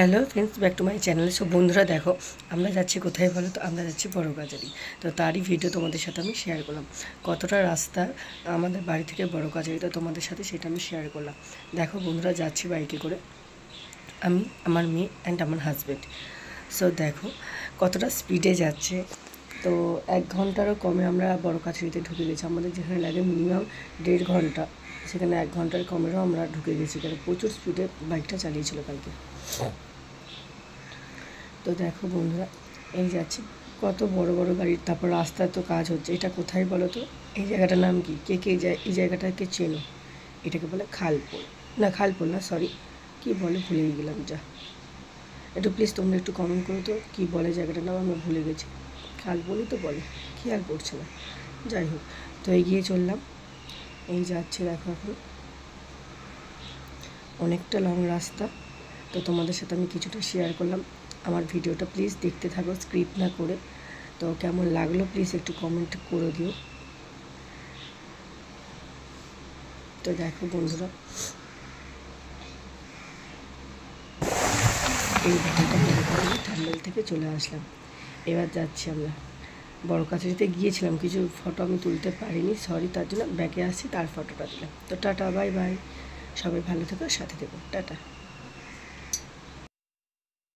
Hello friends, back to my channel. So বন্ধুরা দেখো, আমরা যাচ্ছি কোথায় বলো তো? আমরা যাচ্ছি বড়কাছারি। তো তারই ভিডিও তোমাদের সাথে আমি শেয়ার করলাম। কতটা রাস্তা আমাদের বাড়ি থেকে বড়কাছারি, তো তোমাদের সাথে সেটা আমি শেয়ার করলাম। দেখো বন্ধুরা, যাচ্ছি বাইকে করে, আমি, আমার মেয়ে অ্যান্ড আমার হাজব্যান্ড। সো দেখো কতটা স্পিডে যাচ্ছে। তো 1 ঘন্টারও কমে আমরা বড়কাছারিতে ঢুকে গেছি। আমাদের যেখানে লাগে মিনিমাম 1.5 ঘন্টা, সেখানে 1 ঘন্টার কমেরও আমরা ঢুকে গেছি, কারণ প্রচুর স্পিডে বাইকটা চালিয়েছিল কালকে। তো দেখো বন্ধুরা, এই যাচ্ছি, কত বড় বড় গাড়ি, তারপর রাস্তায় তো কাজ হচ্ছে। এটা কোথায় বলো তো? এই জায়গাটার নাম কি? কে কে যায় এই জায়গাটাকে চেনো? এটাকে বলে খালপোল। না, খালপোল না, সরি, কি বলে ভুলে গেলাম। যা, একটু প্লিজ তোমরা একটু কমেন্ট করো তো কী বলে জায়গাটার নাম, আমরা ভুলে গেছি। খালপোলই তো বলে, খেয়াল পড়ছে না। যাই হোক, তো এগিয়ে চললাম। এই যাচ্ছে দেখো, এখন অনেকটা লং রাস্তা। তো তোমাদের সাথে আমি কিছুটা শেয়ার করলাম। আমার ভিডিওটা প্লিজ দেখতে থাকো স্ক্রিপ্ট না করে। তো কেমন লাগলো প্লিজ একটু কমেন্ট করে দিও। তো দেখো বন্ধুরা, এই ভিডিওটা থাম্বনেল থেকে চলে আসলাম। এবার যাচ্ছি আমরা বড়কাছারিতে। গিয়েছিলাম, কিছু ফটো আমি তুলতে পারিনি, সরি, তার জন্য ব্যাকে আসছি, তার ফটোটা দিলাম। তো টাটা, বাই বাই, সবাই ভালো থেকো, সাথে থেকো, টাটা।